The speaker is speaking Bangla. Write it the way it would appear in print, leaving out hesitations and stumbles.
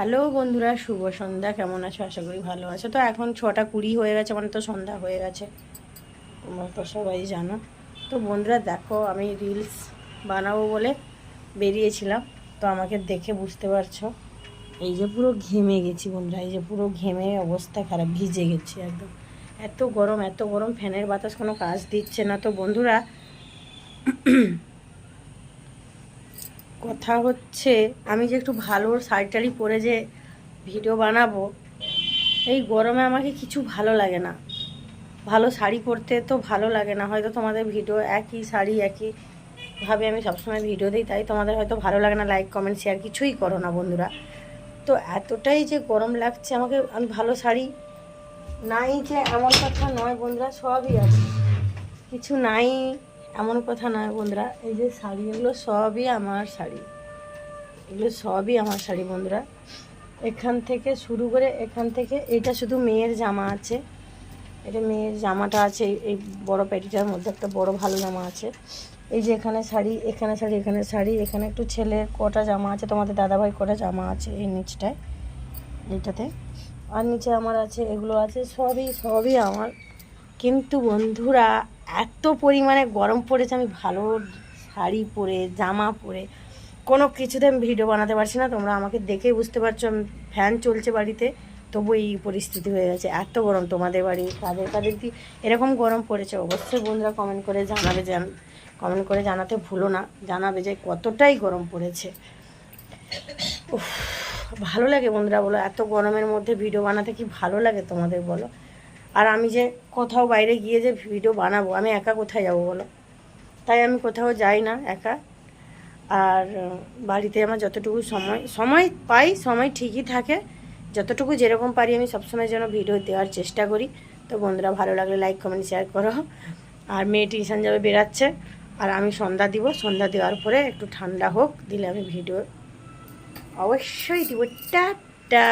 হ্যালো বন্ধুরা, শুভ সন্ধ্যা। কেমন আছো? আশা করি ভালো আছো। তো এখন 6:20 হয়ে গেছে, মানে তো সন্ধ্যা হয়ে গেছে, তোমরা তো সবাই জানো। তো বন্ধুরা দেখো, আমি রিলস বানাবো বলে বেরিয়েছিলাম। তো আমাকে দেখে বুঝতে পারছো, এই যে পুরো ঘেমে গেছি বন্ধুরা, এই যে পুরো ঘেমে অবস্থা খারাপ, ভিজে গেছি একদম। এত গরম, এত গরম, ফ্যানের বাতাস কোনো কাজ দিচ্ছে না। তো বন্ধুরা, কথা হচ্ছে, আমি যে একটু ভালো শাড়ি টাড়ি পরে যে ভিডিও বানাবো, এই গরমে আমাকে কিছু ভালো লাগে না। ভালো শাড়ি পরতে তো ভালো লাগে না, হয়তো তোমাদের ভিডিও একই শাড়ি একইভাবে আমি সবসময় ভিডিও দিই, তাই তোমাদের হয়তো ভালো লাগে না, লাইক কমেন্ট শেয়ার কিছুই করো না বন্ধুরা। তো এতটাই যে গরম লাগছে আমাকে, আমি ভালো শাড়ি নাই যে এমন কথা নয় বন্ধুরা, সবই আছে, কিছু নাই এমন কথা নয় বন্ধুরা। এই যে শাড়ি, এগুলো সবই আমার শাড়ি, এগুলো সবই আমার শাড়ি বন্ধুরা। এখান থেকে শুরু করে এখান থেকে, এটা শুধু মেয়ের জামা আছে, এটা মেয়ের জামাটা আছে, এই বড় প্যাটিটার মধ্যে একটা বড় ভালো জামা আছে। এই যে এখানে শাড়ি, এখানে শাড়ি, এখানে শাড়ি, এখানে একটু ছেলের কটা জামা আছে, তোমাদের দাদাভাই কটা জামা আছে এই নিচটায়, এইটাতে। আর নিচে আমার আছে, এগুলো আছে, সবই সবই আমার। কিন্তু বন্ধুরা, এত পরিমাণে গরম পড়েছে, আমি ভালো শাড়ি পরে জামা পরে কোনো কিছুতে আমি ভিডিও বানাতে পারছি না। তোমরা আমাকে দেখেই বুঝতে পারছো, ফ্যান চলছে বাড়িতে, তবু এই পরিস্থিতি হয়ে গেছে। এত গরম, তোমাদের বাড়ি কাদের কাদের কি এরকম গরম পড়েছে অবশ্যই বন্ধুরা কমেন্ট করে জানাবে, কমেন্ট করে জানাতে ভুলো না, জানাবে যে কতটাই গরম পড়েছে। উফ, ভালো লাগে বন্ধুরা বলো, এত গরমের মধ্যে ভিডিও বানাতে কি ভালো লাগে তোমাদের বলো। আর আমি যে কোথাও বাইরে গিয়ে যে ভিডিও বানাবো, আমি একা কোথায় যাবো বলো, তাই আমি কোথাও যাই না একা। আর বাড়িতে আমার যতটুকু সময় সময় পাই, সময় ঠিকই থাকে, যতটুকু যেরকম পারি আমি সবসময় যেন ভিডিও দেওয়ার চেষ্টা করি। তো বন্ধুরা, ভালো লাগলে লাইক কমেন্ট শেয়ার করো। আর মেয়ে টিউশন যাবে, বেরাচ্ছে, আর আমি সন্ধ্যা দিব, সন্ধ্যা দেওয়ার পরে একটু ঠান্ডা হোক, দিলে আমি ভিডিও অবশ্যই দিব। টাটা।